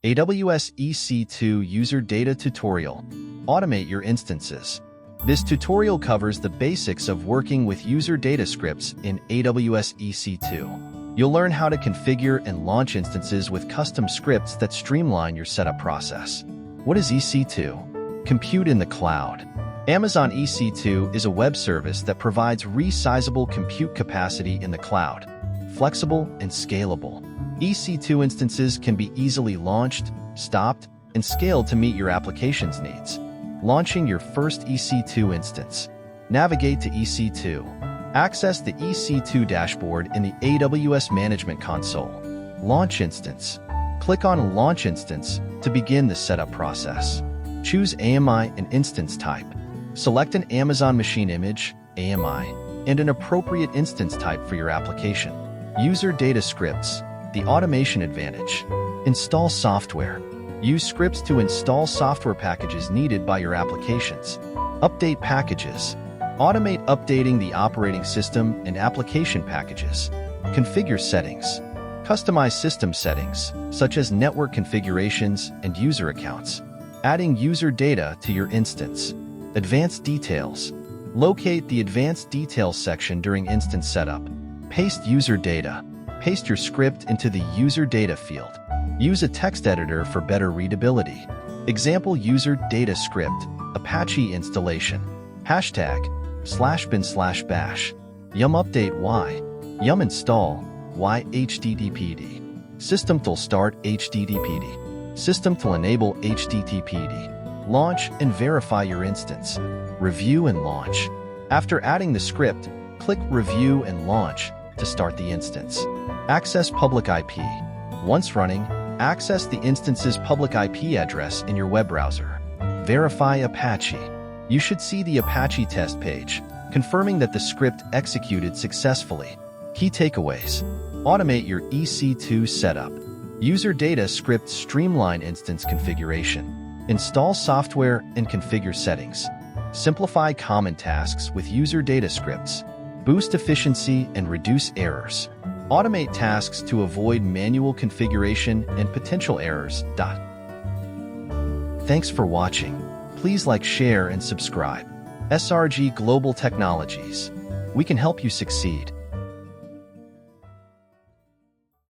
AWS EC2 User Data Tutorial. Automate your instances. This tutorial covers the basics of working with user data scripts in AWS EC2. You'll learn how to configure and launch instances with custom scripts that streamline your setup process. What is EC2? Compute in the cloud. Amazon EC2 is a web service that provides resizable compute capacity in the cloud, flexible and scalable. EC2 instances can be easily launched, stopped, and scaled to meet your application's needs. Launching your first EC2 instance. Navigate to EC2. Access the EC2 dashboard in the AWS Management Console. Launch Instance. Click on Launch Instance to begin the setup process. Choose AMI and instance type. Select an Amazon Machine Image, AMI, and an appropriate instance type for your application. User data scripts. The automation advantage. Install software. Use scripts to install software packages needed by your applications. Update packages. Automate updating the operating system and application packages. Configure settings. Customize system settings, such as network configurations and user accounts. Adding user data to your instance. Advanced details. Locate the advanced details section during instance setup. Paste user data. Paste your script into the user data field. Use a text editor for better readability. Example user data script, Apache installation. #bin/bash. Yum update y. Yum install y HTTPD. Systemctl start HTTPD. Systemctl enable HTTPD. Launch and verify your instance. Review and launch. After adding the script, click Review and Launch to start the instance. Access public IP. Once running, access the instance's public IP address in your web browser. Verify Apache. You should see the Apache test page, confirming that the script executed successfully. Key takeaways. Automate your EC2 setup. User data scripts streamline instance configuration. Install software and configure settings. Simplify common tasks with user data scripts. Boost efficiency and reduce errors. Automate tasks to avoid manual configuration and potential errors. Thanks for watching. Please like, share, and subscribe. SRG Global Technologies. We can help you succeed.